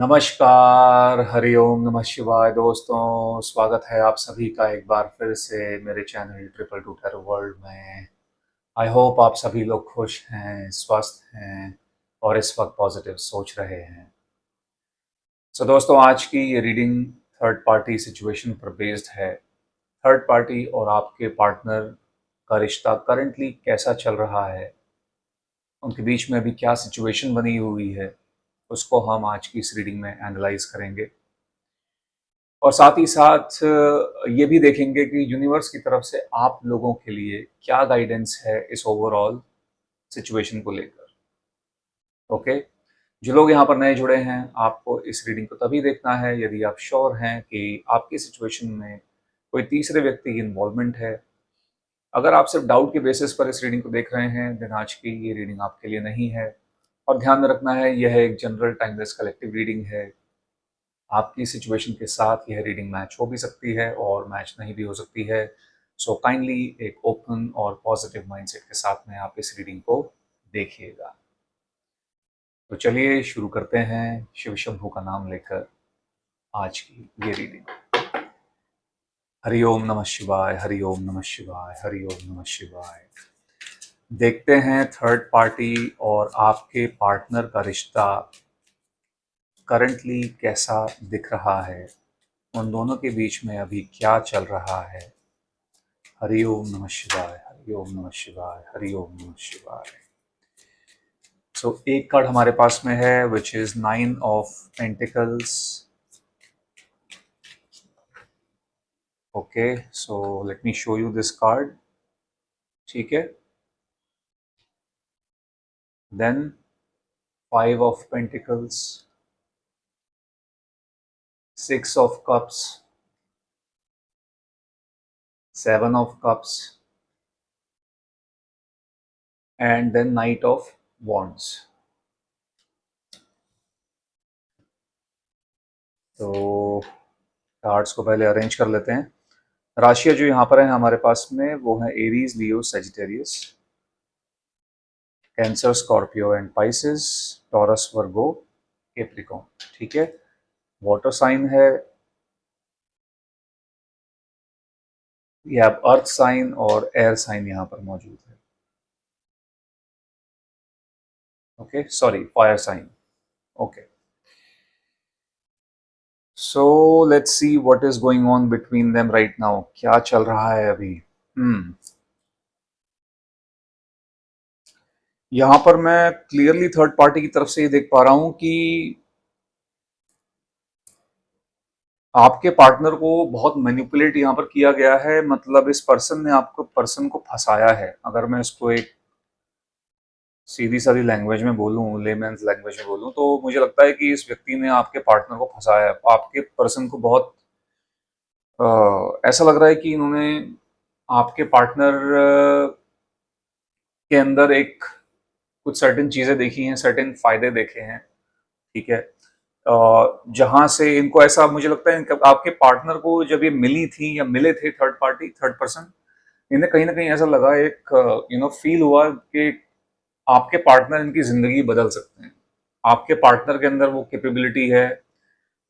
नमस्कार, हरिओम नमः शिवाय दोस्तों, स्वागत है आप सभी का एक बार फिर से मेरे चैनल ट्रिपल टूटर वर्ल्ड में। आई होप आप सभी लोग खुश हैं, स्वस्थ हैं और इस वक्त पॉजिटिव सोच रहे हैं। सो दोस्तों, आज की ये रीडिंग थर्ड पार्टी सिचुएशन पर बेस्ड है। थर्ड पार्टी और आपके पार्टनर का रिश्ता करंटली कैसा चल रहा है, उनके बीच में अभी क्या सिचुएशन बनी हुई है, उसको हम आज की इस रीडिंग में एनालाइज करेंगे। और साथ ही साथ ये भी देखेंगे कि यूनिवर्स की तरफ से आप लोगों के लिए क्या गाइडेंस है इस ओवरऑल सिचुएशन को लेकर। ओके, जो लोग यहाँ पर नए जुड़े हैं, आपको इस रीडिंग को तभी देखना है यदि आप श्योर हैं कि आपकी सिचुएशन में कोई तीसरे व्यक्ति की इन्वॉल्वमेंट है। अगर आप सिर्फ डाउट के बेसिस पर इस रीडिंग को देख रहे हैं, देन आज की ये रीडिंग आपके लिए नहीं है। और ध्यान में रखना है, यह एक जनरल टाइमलेस कलेक्टिव रीडिंग है। आपकी सिचुएशन के साथ यह रीडिंग मैच हो भी सकती है और मैच नहीं भी हो सकती है। सो काइंडली एक ओपन और पॉजिटिव माइंडसेट के साथ में आप इस रीडिंग को देखिएगा। तो चलिए शुरू करते हैं शिव शंभू का नाम लेकर आज की ये रीडिंग। हरिओम नमः शिवाय, हरिओम नमः शिवाय, हरिओम नमः शिवाय। देखते हैं थर्ड पार्टी और आपके पार्टनर का रिश्ता करंटली कैसा दिख रहा है, उन दोनों के बीच में अभी क्या चल रहा है। हरि ओम नमः शिवाय, हरि ओम नमः शिवाय, हरि ओम नमः शिवाय। सो एक कार्ड हमारे पास में है which is 9 of pentacles. Okay, so let me show you this card. ठीक है, then 5 of pentacles, 6 of cups, 7 of cups and then knight of wands. तो कार्ड्स को पहले अरेंज कर लेते हैं। राशियां जो यहाँ पर है हमारे पास में वो है Aries, Leo, Sagittarius, Cancer, Scorpio and Pisces, Taurus, Virgo, Capricorn. ठीक है, वाटर साइन है, ये आप अर्थ साइन और एयर साइन यहाँ पर मौजूद है। Okay, sorry, fire sign. Okay, so let's see what is going on between them right now. क्या चल रहा है अभी? यहाँ पर मैं क्लियरली थर्ड पार्टी की तरफ से ये देख पा रहा हूं कि आपके पार्टनर को बहुत मैनिपुलेट यहाँ पर किया गया है। मतलब इस पर्सन ने आपको पर्सन को फंसाया है। अगर मैं इसको एक सीधी सादी लैंग्वेज में बोलूँ, लेमैन्स लैंग्वेज में बोलूँ, तो मुझे लगता है कि इस व्यक्ति ने आपके पार्टनर को फंसाया है। आपके पर्सन को बहुत ऐसा लग रहा है कि इन्होंने आपके पार्टनर के अंदर एक कुछ सर्टेन चीज़ें देखी हैं, सर्टेन फायदे देखे हैं। ठीक है, जहां से इनको ऐसा मुझे लगता है आपके पार्टनर को जब ये मिली थी या मिले थे थर्ड पार्टी, थर्ड पर्सन, इन्हें कहीं ना कहीं ऐसा लगा, एक फील हुआ कि आपके पार्टनर इनकी जिंदगी बदल सकते हैं। आपके पार्टनर के अंदर वो कैपेबिलिटी है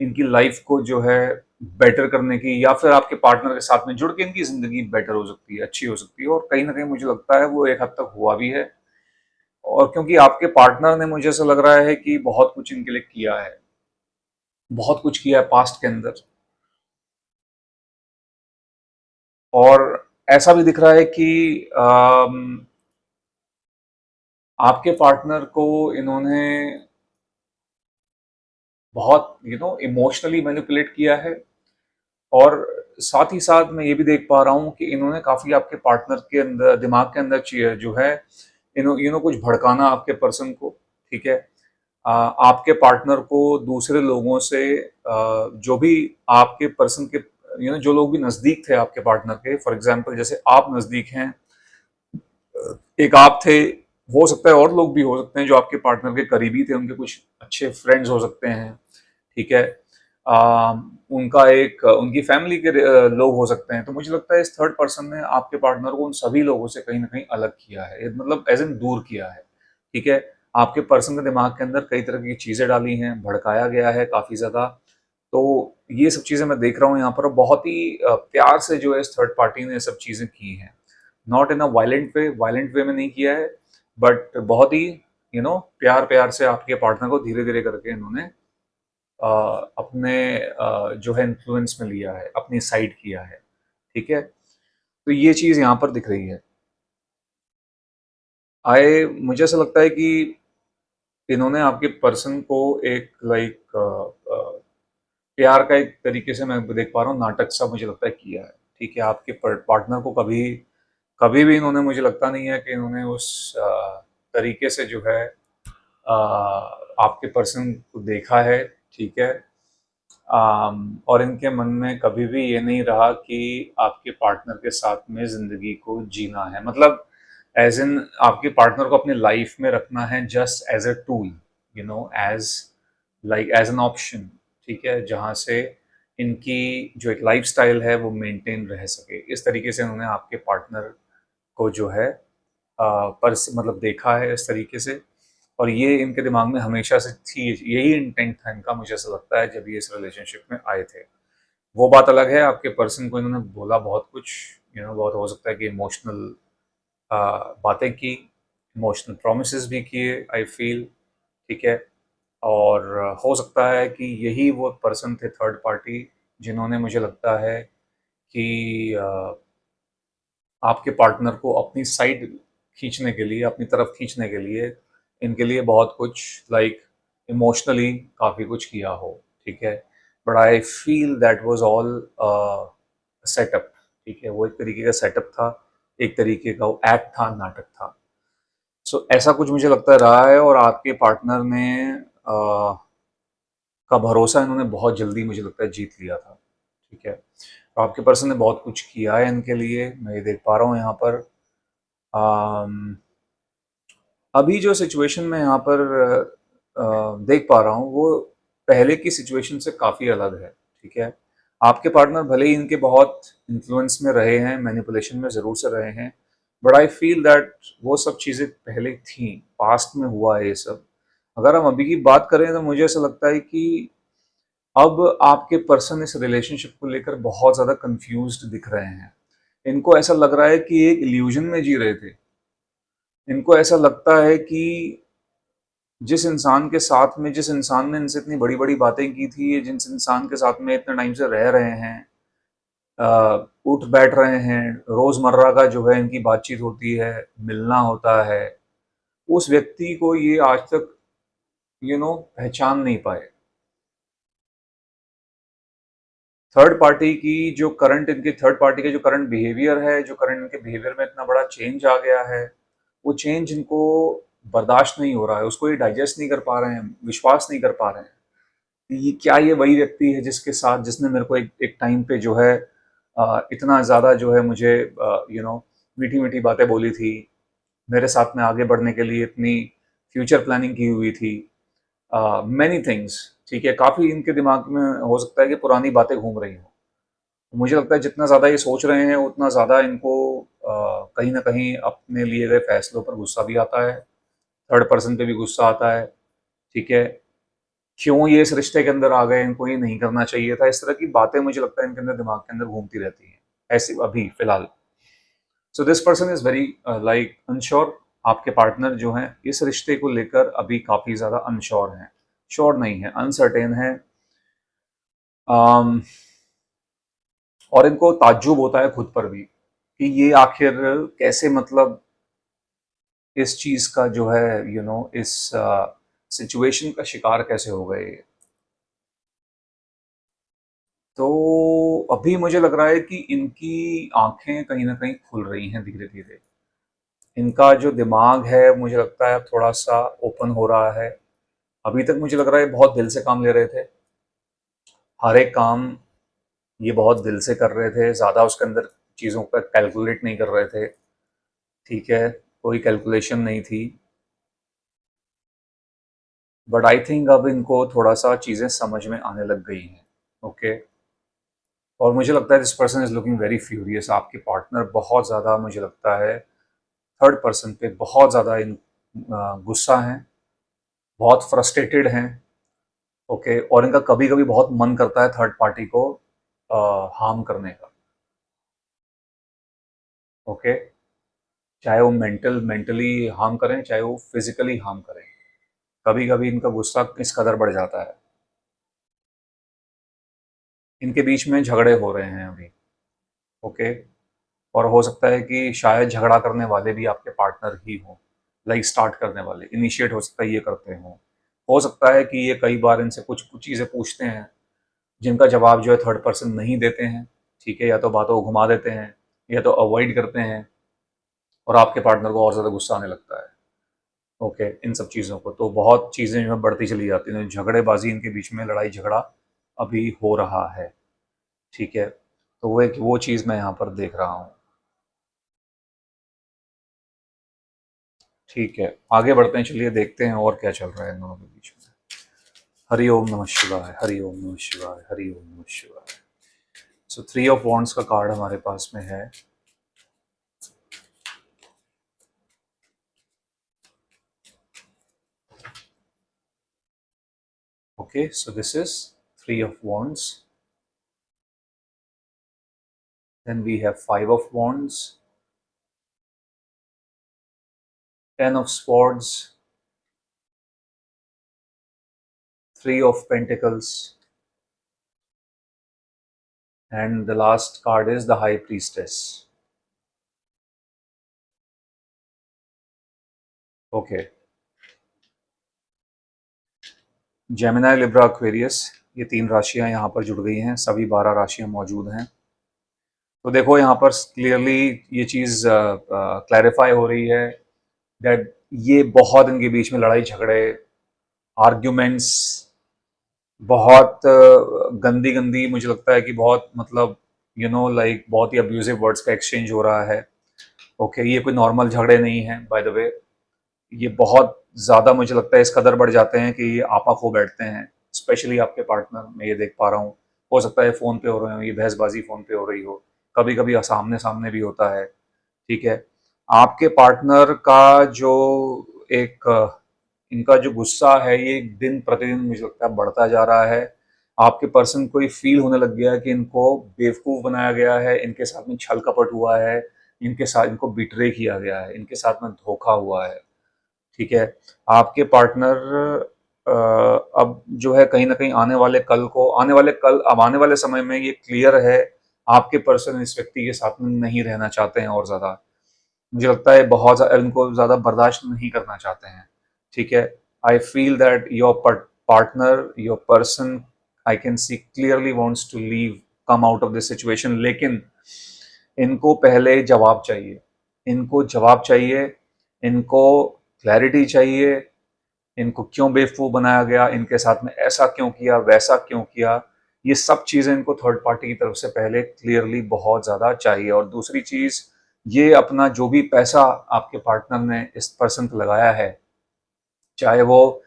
इनकी लाइफ को जो है बेटर करने की, या फिर आपके पार्टनर के साथ में जुड़ के इनकी जिंदगी बेटर हो सकती है, अच्छी हो सकती है। और कहीं ना कहीं मुझे लगता है वो एक हद तक हुआ भी है। और क्योंकि आपके पार्टनर ने, मुझे ऐसा लग रहा है कि बहुत कुछ इनके लिए किया है, बहुत कुछ किया है पास्ट के अंदर। और ऐसा भी दिख रहा है कि आपके पार्टनर को इन्होंने बहुत इमोशनली मैनिपुलेट किया है। और साथ ही साथ मैं ये भी देख पा रहा हूँ कि इन्होंने काफ़ी आपके पार्टनर के अंदर, दिमाग के अंदर जो है, कुछ भड़काना आपके पर्सन को। ठीक है, आपके पार्टनर को दूसरे लोगों से, जो भी आपके पर्सन के, जो लोग भी नज़दीक थे आपके पार्टनर के, फॉर एग्जांपल जैसे आप नज़दीक हैं, एक आप थे, हो सकता है और लोग भी हो सकते हैं जो आपके पार्टनर के करीबी थे, उनके कुछ अच्छे फ्रेंड्स हो सकते हैं। ठीक है, उनका एक, उनकी फैमिली के लोग हो सकते हैं। तो मुझे लगता है इस थर्ड पर्सन ने आपके पार्टनर को उन सभी लोगों से कहीं ना कहीं अलग किया है, मतलब एज इन दूर किया है। ठीक है, आपके पर्सन के दिमाग के अंदर कई तरह की चीज़ें डाली हैं, भड़काया गया है काफ़ी ज़्यादा। तो ये सब चीज़ें मैं देख रहा हूँ यहाँ पर, और बहुत ही प्यार से जो है इस थर्ड पार्टी ने ये सब चीज़ें की हैं। नॉट इन अ वायलेंट वे में नहीं किया है, बट बहुत ही प्यार-प्यार से आपके पार्टनर को धीरे-धीरे करके इन्होंने अ, अपने जो है इन्फ्लुएंस में लिया है, अपनी साइड किया है, ठीक है? तो ये चीज़ यहाँ पर दिख रही है। मुझे ऐसा लगता है कि इन्होंने आपके पर्सन को एक प्यार का एक तरीके से मैं देख पा रहा हूँ, नाटक सा मुझे लगता है किया है, ठीक है? आपके पार्टनर को कभी कभी भी इन्होंने, मुझे लगता नहीं है कि इन्होंने उस तरीके से जो है आपके पर्सन को देखा है, ठीक है? और इनके मन में कभी भी ये नहीं रहा कि आपके पार्टनर के साथ में ज़िंदगी को जीना है। मतलब एज़ इन आपके पार्टनर को अपनी लाइफ में रखना है, just as a tool, as an option, ठीक है? जहाँ से इनकी जो एक लाइफ़स्टाइल है वो मेंटेन रह सके। इस तरीके से उन्होंने आपके पार्टनर को जो है मतलब देखा है इस तरीके से, और ये इनके दिमाग में हमेशा से थी, यही इंटेंट था इनका, मुझे ऐसा लगता है, जब ये इस रिलेशनशिप में आए थे। वो बात अलग है, आपके पर्सन को इन्होंने बोला बहुत कुछ, बहुत हो सकता है कि इमोशनल बातें की, इमोशनल प्रोमिसेस भी किए, आई फील, ठीक है? और हो सकता है कि यही वो पर्सन थे, थर्ड पार्टी, जिन्होंने, मुझे लगता है कि आपके पार्टनर को अपनी साइड खींचने के लिए, अपनी तरफ खींचने के लिए, इनके लिए बहुत कुछ इमोशनली काफ़ी कुछ किया हो, ठीक है? But I feel that was all setup, ठीक है? वो एक तरीके का सेटअप था, एक तरीके का वो एक्ट था, नाटक था। सो ऐसा कुछ मुझे लगता है रहा है, और आपके पार्टनर ने का भरोसा इन्होंने बहुत जल्दी, मुझे लगता है, जीत लिया था, ठीक है? तो आपके पर्सन ने बहुत कुछ किया है इनके लिए, मैं ये देख पा रहा हूँ यहाँ पर। अम, अभी जो सिचुएशन मैं यहाँ पर देख पा रहा हूँ, वो पहले की सिचुएशन से काफ़ी अलग है, ठीक है? आपके पार्टनर भले ही इनके बहुत इन्फ्लुएंस में रहे हैं, मैनिपुलेशन में ज़रूर से रहे हैं, बट आई फील दैट वो सब चीज़ें पहले थी, पास्ट में हुआ है ये सब। अगर हम अभी की बात करें तो मुझे ऐसा लगता है कि अब आपके पर्सन इस रिलेशनशिप को लेकर बहुत ज़्यादा कंफ्यूज्ड दिख रहे हैं। इनको ऐसा लग रहा है कि एक इल्यूजन में जी रहे थे। इनको ऐसा लगता है कि जिस इंसान ने इनसे इतनी बड़ी-बड़ी बातें की थी, जिस इंसान के साथ में इतने टाइम से रह रहे हैं, उठ बैठ रहे हैं, रोज़मर्रा का जो है इनकी बातचीत होती है, मिलना होता है, उस व्यक्ति को ये आज तक पहचान नहीं पाए। थर्ड पार्टी का जो करंट बिहेवियर है, जो करंट इनके बिहेवियर में इतना बड़ा चेंज आ गया है, वो चेंज इनको बर्दाश्त नहीं हो रहा है, उसको ये डाइजेस्ट नहीं कर पा रहे हैं, विश्वास नहीं कर पा रहे हैं कि ये वही व्यक्ति है जिसने मेरे को एक एक टाइम पे जो है इतना ज़्यादा जो है मुझे मीठी मीठी बातें बोली थी, मेरे साथ में आगे बढ़ने के लिए इतनी फ्यूचर प्लानिंग की हुई थी, मैनी थिंग्स, ठीक है? काफ़ी इनके दिमाग में हो सकता है कि पुरानी बातें घूम रही हों। मुझे लगता है जितना ज़्यादा ये सोच रहे हैं, उतना ज़्यादा इनको कहीं न कहीं अपने लिए गए फैसलों पर गुस्सा भी आता है, थर्ड पर्सन पे भी गुस्सा आता है, ठीक है? क्यों ये इस रिश्ते के अंदर आ गए, इनको ये नहीं करना चाहिए था, इस तरह की बातें, मुझे लगता है, इनके अंदर, दिमाग के अंदर घूमती रहती हैं, ऐसे अभी फ़िलहाल। So this person is very unsure. आपके पार्टनर जो हैं, इस रिश्ते को लेकर अभी काफ़ी ज़्यादा अनश्योर हैं, श्योर नहीं है, अनसर्टेन है। अम, और इनको ताज्जुब होता है खुद पर भी कि ये आखिर कैसे, मतलब इस चीज़ का जो है इस सिचुएशन का शिकार कैसे हो गए। तो अभी मुझे लग रहा है कि इनकी आंखें कहीं न कहीं खुल रही हैं धीरे-धीरे। इनका जो दिमाग है, मुझे लगता है, अब थोड़ा-सा ओपन हो रहा है। अभी तक मुझे लग रहा है ये बहुत दिल से काम ले रहे थे। हर एक काम ये बहुत दिल से कर रहे थे, ज़्यादा उसके अंदर चीज़ों का कैलकुलेट नहीं कर रहे थे, ठीक है? कोई कैलकुलेशन नहीं थी। बट आई थिंक अब इनको थोड़ा-सा चीज़ें समझ में आने लग गई हैं, ओके? और मुझे लगता है this person is looking very furious. आपके पार्टनर बहुत ज़्यादा, मुझे लगता है, थर्ड पर्सन पे बहुत ज़्यादा गुस्सा हैं, बहुत फ्रस्ट्रेटेड हैं, ओके, और इनका कभी-कभी बहुत मन करता है थर्ड पार्टी को हार्म करने का, ओके। चाहे वो मेंटली हार्म करें, चाहे वो फिजिकली हार्म करें। कभी-कभी इनका गुस्सा इस कदर बढ़ जाता है। इनके बीच में झगड़े हो रहे हैं अभी, ओके। और हो सकता है कि शायद झगड़ा करने वाले भी आपके पार्टनर ही हों, लाइक स्टार्ट करने वाले, इनिशिएट हो सकता है ये करते हों। हो सकता है कि ये कई बार इनसे कुछ कुछ चीज़ें पूछते हैं जिनका जवाब जो है थर्ड पर्सन नहीं देते हैं, ठीक है, या तो बातों को घुमा देते हैं या तो अवॉइड करते हैं, और आपके पार्टनर को और ज़्यादा गुस्सा आने लगता है, ओके। इन सब चीज़ों को तो बहुत चीज़ें जो है बढ़ती चली जाती हैं, झगड़ेबाजी इनके बीच में, लड़ाई झगड़ा अभी हो रहा है, ठीक है। तो वो चीज़ मैं यहाँ पर देख रहा हूँ, ठीक है। आगे बढ़ते हैं, चलिए देखते हैं और क्या चल रहा है इन दोनों के बीच में। हरि ओम नमः शिवाय, हरि ओम नमः शिवाय, हरि ओम नमः शिवाय। सो थ्री ऑफ वॉन्ड्स का कार्ड हमारे पास में है। Okay, so this is three of wands, then we have five of wands, ten of swords, three of pentacles, and the last card is the High Priestess. Okay, Gemini, Libra, Aquarius, ये तीन राशियां यहाँ पर जुड़ गई हैं, सभी 12 राशियां मौजूद हैं। तो देखो यहाँ पर क्लियरली ये चीज़ क्लैरिफाई हो रही है दैट ये बहुत इनके बीच में लड़ाई झगड़े, आर्ग्यूमेंट्स, बहुत गंदी गंदी, मुझे लगता है कि बहुत मतलब लाइक बहुत ही अब्यूजिव वर्ड्स का एक्सचेंज हो रहा है, ओके। ये कोई नॉर्मल झगड़े नहीं है, बाय द वे। ये बहुत ज़्यादा मुझे लगता है इस कदर बढ़ जाते हैं कि ये आपा खो बैठते हैं, स्पेशली आपके पार्टनर, मैं ये देख पा रहा हूँ। हो सकता है फ़ोन पे हो रहे हो, ये बहसबाजी फ़ोन पे हो रही हो, कभी कभी सामने सामने भी होता है, ठीक है। आपके पार्टनर का जो एक इनका जो गुस्सा है ये दिन प्रतिदिन मुझे लगता है बढ़ता जा रहा है। आपके पर्सन को ये फील होने लग गया है कि इनको बेवकूफ़ बनाया गया है, इनके साथ में छल कपट हुआ है, इनके साथ इनको बिट्रे किया गया है, इनके साथ में धोखा हुआ है, ठीक है। आपके पार्टनर अब जो है कहीं न कहीं आने वाले समय में ये क्लियर है, आपके पर्सन इस व्यक्ति के साथ में नहीं रहना चाहते हैं और ज़्यादा। मुझे लगता है बहुत इनको ज़्यादा बर्दाश्त नहीं करना चाहते हैं, ठीक है। I feel that your partner, your person, I can see clearly wants to leave, come out of this situation, लेकिन इनको पहले जवाब चाहिए, इनको जवाब चाहिए, इनको क्लैरिटी चाहिए, इनको क्यों बेवकूफ़ बनाया गया, इनके साथ में ऐसा क्यों किया, वैसा क्यों किया, ये सब चीज़ें इनको थर्ड पार्टी की तरफ से पहले क्लियरली बहुत ज़्यादा चाहिए। और दूसरी चीज़, ये अपना जो भी पैसा आपके पार्टनर ने इस पर्सन पे लगाया है, चाहे वो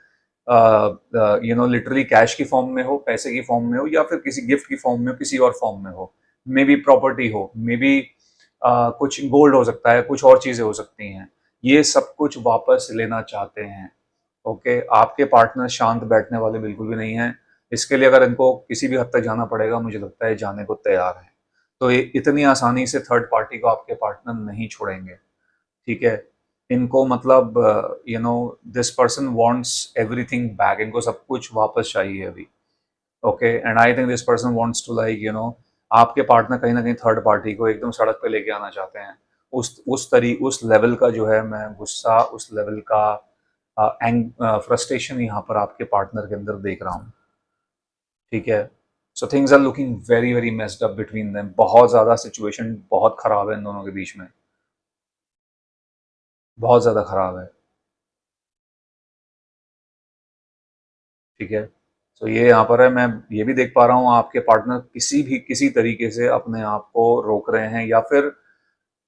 लिटरली कैश की फॉर्म में हो, पैसे की फॉर्म में हो, या फिर किसी गिफ्ट की फॉर्म में हो, किसी और फॉर्म में हो, मे बी प्रॉपर्टी हो, मे बी कुछ गोल्ड हो सकता है, कुछ और चीज़ें हो सकती हैं, ये सब कुछ वापस लेना चाहते हैं, ओके। आपके पार्टनर शांत बैठने वाले बिल्कुल भी नहीं हैं। इसके लिए अगर इनको किसी भी हद तक जाना पड़ेगा, मुझे लगता है जाने को तैयार हैं। तो ये इतनी आसानी से थर्ड पार्टी को आपके पार्टनर नहीं छोड़ेंगे, ठीक है। इनको मतलब this person wants everything back, इनको सब कुछ वापस चाहिए अभी, okay. And I think this person wants to like आपके पार्टनर कहीं ना कहीं थर्ड पार्टी को एकदम सड़क पे लेके आना चाहते हैं। उस लेवल का जो है, मैं गुस्सा, उस लेवल का फ्रस्ट्रेशन यहाँ पर आपके पार्टनर के अंदर देख रहा हूँ, ठीक है। So things are looking very very messed up between them, बहुत ज़्यादा सिचुएशन बहुत ख़राब है इन दोनों के बीच में, बहुत ज़्यादा ख़राब है, ठीक है। तो ये यहाँ पर है, मैं ये भी देख पा रहा हूँ आपके पार्टनर किसी तरीके से अपने आप को रोक रहे हैं, या फिर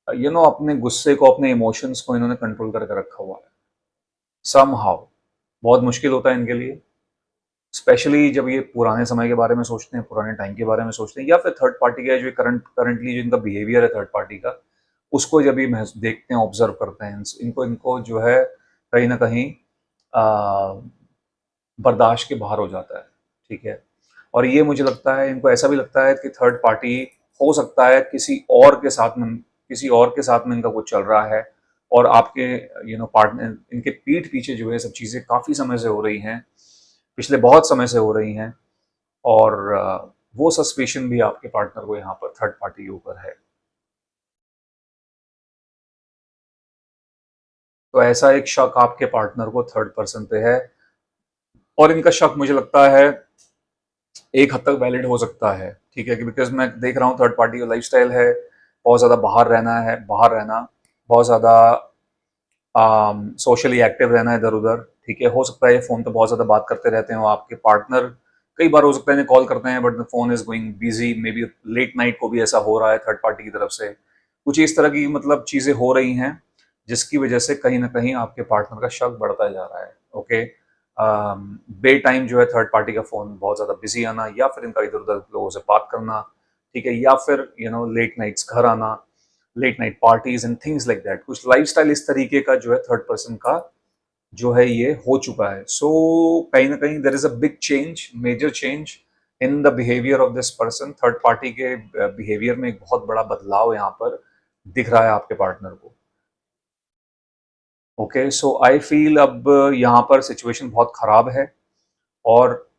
अपने गुस्से को, अपने इमोशंस को इन्होंने कंट्रोल करके रखा हुआ है समहाउ। बहुत मुश्किल होता है इनके लिए, स्पेशली जब ये पुराने समय के बारे में सोचते हैं, पुराने टाइम के बारे में सोचते हैं, या फिर थर्ड पार्टी का जो करंटली जो इनका बिहेवियर है थर्ड पार्टी का, उसको जब ये देखते हैं, ऑब्जर्व करते हैं, इनको इनको जो है कहीं ना कहीं बर्दाश्त के बाहर हो जाता है, ठीक है। और ये मुझे लगता है, इनको ऐसा भी लगता है कि थर्ड पार्टी हो सकता है किसी और के साथ में इनका कुछ चल रहा है, और आपके पार्टनर, इनके पीठ पीछे जो है सब चीज़ें काफ़ी समय से हो रही हैं, पिछले बहुत समय से हो रही हैं, और वो सस्पेशन भी आपके पार्टनर को यहाँ पर थर्ड पार्टी के ऊपर है। तो ऐसा एक शक आपके पार्टनर को थर्ड पर्सन पे है, और इनका शक मुझे लगता है एक हद तक वैलिड हो सकता है, ठीक है, कि बिकॉज मैं देख रहा हूँ थर्ड पार्टी का लाइफस्टाइल है, बहुत ज़्यादा बाहर रहना, बहुत ज़्यादा सोशली एक्टिव रहना इधर उधर, ठीक है। हो सकता है ये फ़ोन पे बहुत ज़्यादा बात करते रहते हो आपके पार्टनर, कई बार हो सकता है इन्हें कॉल करते हैं but the phone is going busy, maybe late night को भी ऐसा हो रहा है थर्ड पार्टी की तरफ से, कुछ इस तरह की मतलब चीज़ें हो रही हैं, जिसकी वजह से कहीं ना कहीं आपके पार्टनर का शक बढ़ता जा रहा है। ओके, बे टाइम जो है थर्ड पार्टी का फ़ोन बहुत ज़्यादा बिजी आना, या फिर इनका इधर उधर लोगों से बात करना, ठीक है, या फिर लेट नाइट्स घर आना, late night parties and things like that, कुछ लाइफस्टाइल इस तरीके का जो है थर्ड पर्सन का जो है ये हो चुका है। सो कहीं ना कहीं there is a big change, major change in the behaviour of this person. Third party के बिहेवियर में एक बहुत बड़ा बदलाव यहाँ पर दिख रहा है आपके पार्टनर को। ओके, सो आई फील अब यहाँ पर सिचुएशन बहुत खराब है, और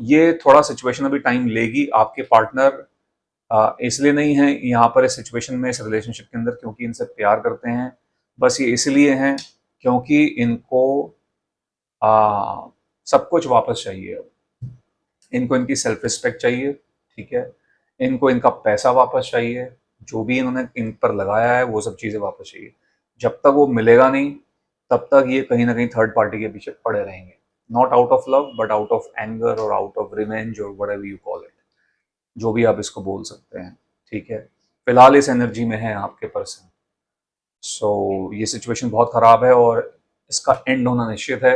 ये थोड़ा सिचुएशन अभी टाइम लेगी। आपके पार्टनर इसलिए नहीं है यहाँ पर इस सिचुएशन में, इस रिलेशनशिप के अंदर, क्योंकि इनसे प्यार करते हैं, बस ये इसलिए हैं क्योंकि इनको सब कुछ वापस चाहिए अब। इनको इनकी सेल्फ रिस्पेक्ट चाहिए, ठीक है, इनको इनका पैसा वापस चाहिए, जो भी इन्होंने इन पर लगाया है वो सब चीज़ें वापस चाहिए। जब तक वो मिलेगा नहीं, तब तक ये कहीं ना कहीं थर्ड पार्टी के पीछे पड़े रहेंगे, not out of love but out of anger और आउट ऑफ रिवेंज और व्हाटएवर यू कॉल इट, जो भी आप इसको बोल सकते हैं, ठीक है। फिलहाल इस एनर्जी में है आपके पर्सन। सो ये सिचुएशन बहुत ख़राब है, और इसका एंड होना निश्चित है।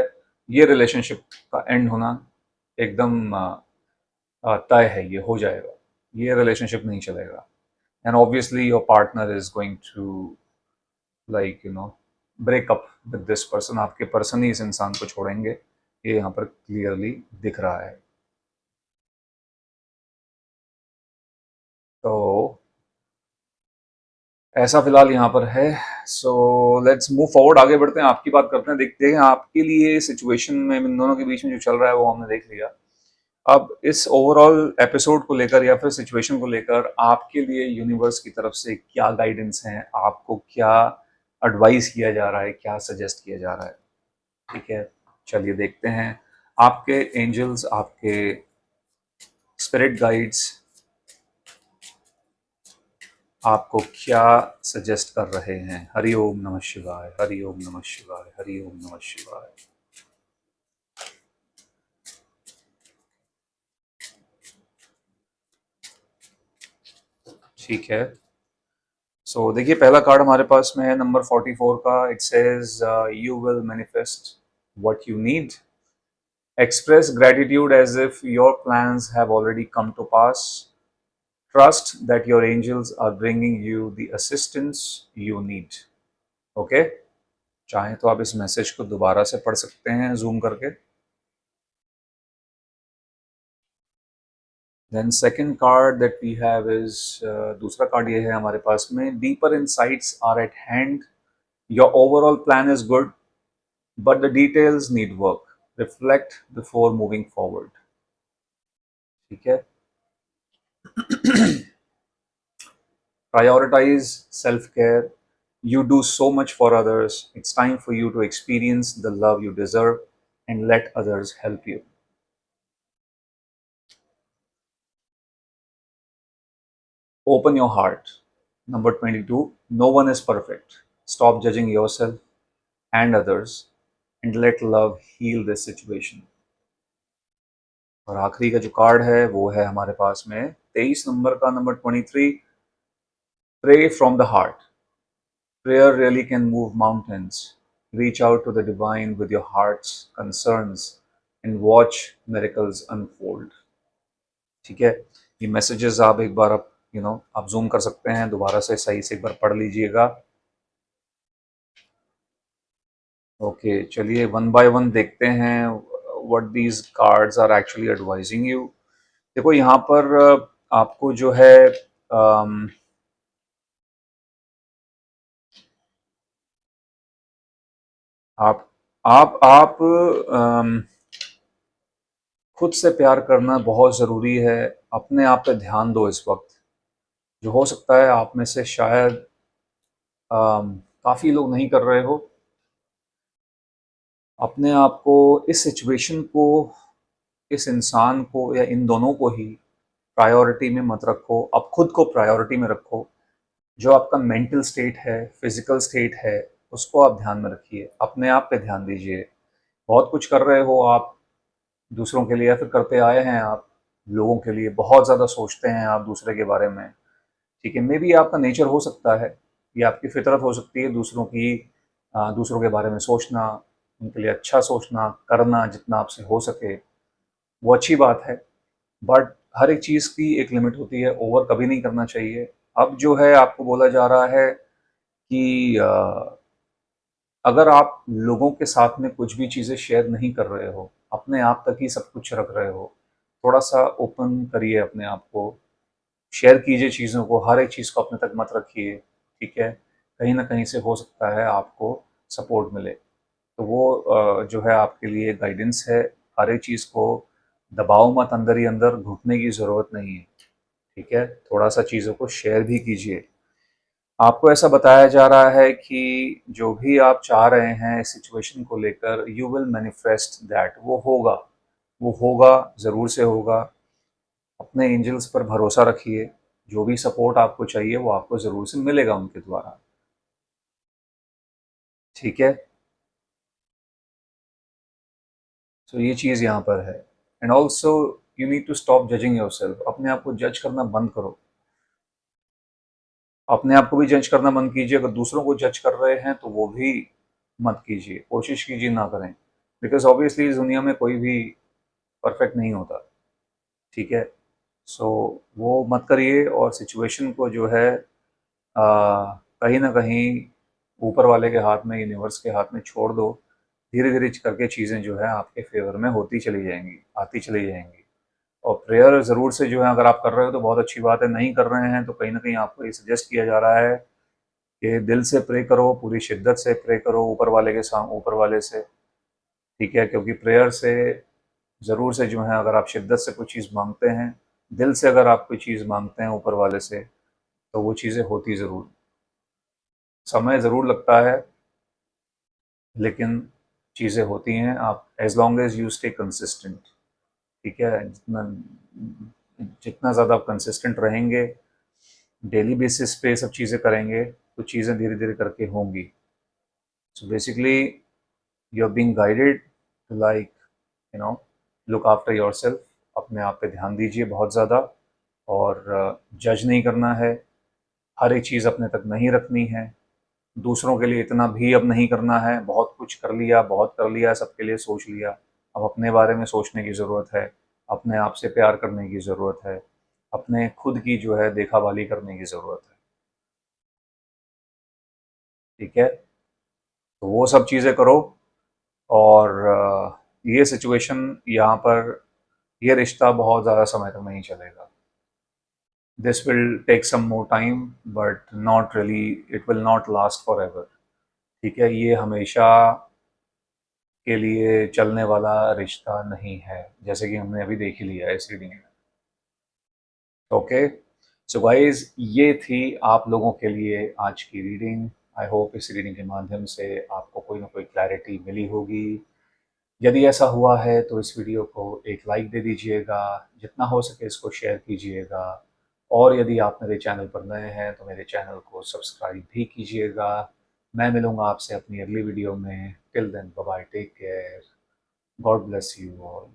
ये रिलेशनशिप का एंड होना एकदम तय है, ये हो जाएगा, ये रिलेशनशिप नहीं चलेगा। And obviously your partner is going to break up with this person. आपके पर्सन ही इस इंसान को छोड़ेंगे, ये यहाँ पर क्लियरली दिख रहा है। तो ऐसा फिलहाल यहाँ पर है। सो लेट्स मूव फॉरवर्ड, आगे बढ़ते हैं, आपकी बात करते हैं, देखते हैं आपके लिए सिचुएशन में इन दोनों के बीच में जो चल रहा है वो हमने देख लिया। अब इस ओवरऑल एपिसोड को लेकर या फिर सिचुएशन को लेकर आपके लिए यूनिवर्स की तरफ से क्या गाइडेंस है, आपको क्या एडवाइस किया जा रहा है, क्या सजेस्ट किया जा रहा है, ठीक है। चलिए देखते हैं आपके एंजल्स, आपके स्पिरिट गाइड्स आपको क्या सजेस्ट कर रहे हैं। हरि ओम नमः शिवाय, हरि ओम नमः शिवाय, हरि ओम नमः शिवाय। ठीक है, सो देखिए पहला कार्ड हमारे पास में है नंबर 44 का। It says you will manifest what you need, express gratitude as if your plans have already come to pass, trust that your angels are bringing you the assistance you need। Okay, चाहें तो आप इस message को दोबारा से पढ़ सकते हैं जूम करके। Then second card that we have is, दूसरा कार्ड ये है हमारे पास में, deeper insights are at hand, your overall plan is good but the details need work, reflect before moving forward. ठीक है, prioritize self care, you do so much for others, it's time for you to experience the love you deserve and let others help you। Open your heart, number 22, no one is perfect, stop judging yourself and others and let love heal this situation। और आखिरी का जो card है वो है हमारे पास में 23 नंबर का, number 23, pray from the heart, prayer really can move mountains, reach out to the divine with your heart's concerns and watch miracles unfold। ठीक है, ये मैसेजेस आप एक बार आप जूम कर सकते हैं, दोबारा से सही से एक बार पढ़ लीजिएगा। ओके, चलिए वन बाय वन देखते हैं what these cards are actually advising you. देखो यहाँ पर आपको जो है आप आप खुद से प्यार करना बहुत ज़रूरी है। अपने आप पे ध्यान दो इस वक्त। जो हो सकता है आप में से शायद काफ़ी लोग नहीं कर रहे हो। अपने आप को, इस सिचुएशन को, इस इंसान को या इन दोनों को ही प्रायोरिटी में मत रखो। अब खुद को प्रायोरिटी में रखो। जो आपका मेंटल स्टेट है, फिजिकल स्टेट है, उसको आप ध्यान में रखिए। अपने आप पे ध्यान दीजिए। बहुत कुछ कर रहे हो आप दूसरों के लिए, या फिर करते आए हैं आप लोगों के लिए। बहुत ज़्यादा सोचते हैं आप दूसरे के बारे में। ठीक है, मे बी आपका नेचर हो सकता है, ये आपकी फितरत हो सकती है दूसरों की, दूसरों के बारे में सोचना, उनके लिए अच्छा सोचना, करना जितना आपसे हो सके, वो अच्छी बात है। बट हर एक चीज़ की एक लिमिट होती है, ओवर कभी नहीं करना चाहिए। अब जो है आपको बोला जा रहा है कि अगर आप लोगों के साथ में कुछ भी चीज़ें शेयर नहीं कर रहे हो, अपने आप तक ही सब कुछ रख रहे हो, थोड़ा सा ओपन करिए अपने आप को, शेयर कीजिए चीज़ों को। हर एक चीज़ को अपने तक मत रखिए। ठीक है, कहीं ना कहीं से हो सकता है आपको सपोर्ट मिले, तो वो जो है आपके लिए गाइडेंस है। हर एक चीज़ को दबाओ मत, अंदर ही अंदर घुटने की ज़रूरत नहीं है। ठीक है, थोड़ा सा चीज़ों को शेयर भी कीजिए। आपको ऐसा बताया जा रहा है कि जो भी आप चाह रहे हैं इस सिचुएशन को लेकर, यू विल मैनिफेस्ट दैट। वो होगा, वो होगा, ज़रूर से होगा। अपने एंजल्स पर भरोसा रखिए। जो भी सपोर्ट आपको चाहिए वो आपको ज़रूर से मिलेगा उनके द्वारा। ठीक है, तो ये चीज़ यहाँ पर है। And also you need to stop judging yourself. अपने आप को जज करना बंद करो। अपने आप को भी जज करना बंद कीजिए। अगर दूसरों को जज कर रहे हैं तो वो भी मत कीजिए, कोशिश कीजिए ना करें। बिकॉज ऑब्वियसली इस दुनिया में कोई भी परफेक्ट नहीं होता। ठीक है, सो वो मत करिए। और सिचुएशन को जो है कहीं ना कहीं ऊपर वाले के हाथ में, यूनिवर्स के हाथ में छोड़ दो। धीरे धीरे करके चीज़ें जो है आपके फेवर में होती चली जाएंगी, आती चली जाएंगी। और प्रेयर ज़रूर से जो है, अगर आप कर रहे हो तो बहुत अच्छी बात है। नहीं कर रहे हैं तो कहीं ना कहीं आपको ये सजेस्ट किया जा रहा है कि दिल से प्रे करो, पूरी शिद्दत से प्रे करो ऊपर वाले के साथ, ऊपर वाले से। ठीक है, क्योंकि प्रेयर से ज़रूर से जो है, अगर आप शिद्दत से कोई चीज़ मांगते हैं, दिल से अगर आप कोई चीज़ मांगते हैं ऊपर वाले से, तो वो चीज़ें होती ज़रूर। समय ज़रूर लगता है, लेकिन चीज़ें होती हैं। आप as long as you stay consistent. ठीक है, जितना जितना ज़्यादा आप कंसिस्टेंट रहेंगे, डेली बेसिस पे सब चीज़ें करेंगे, तो चीज़ें धीरे धीरे करके होंगी। So basically you are being guided to, like, you know, look after yourself. अपने आप पे ध्यान दीजिए बहुत ज़्यादा। और जज नहीं करना है। हर एक चीज़ अपने तक नहीं रखनी है। दूसरों के लिए इतना भी अब नहीं करना है। बहुत कुछ कर लिया, बहुत कर लिया, सबके लिए सोच लिया। अब अपने बारे में सोचने की ज़रूरत है। अपने आप से प्यार करने की ज़रूरत है। अपने खुद की जो है देखभाली करने की ज़रूरत है। ठीक है, तो वो सब चीज़ें करो। और ये सिचुएशन यहाँ पर, ये रिश्ता बहुत ज़्यादा समय तक नहीं चलेगा। This will take some more time, but not really, it will not last forever. ठीक है, ये हमेशा के लिए चलने वाला रिश्ता नहीं है, जैसे कि हमने अभी देख ही लिया है इस रीडिंग में। ओके, सो गाइज, ये थी आप लोगों के लिए आज की रीडिंग। आई होप इस रीडिंग के माध्यम से आपको कोई ना कोई क्लैरिटी मिली होगी। यदि ऐसा हुआ है तो इस वीडियो को एक लाइक दे दीजिएगा, जितना हो सके इसको शेयर कीजिएगा। और यदि आप मेरे चैनल पर नए हैं तो मेरे चैनल को सब्सक्राइब भी कीजिएगा। मैं मिलूंगा आपसे अपनी अगली वीडियो में। Till then, bye bye, take care, God bless you all.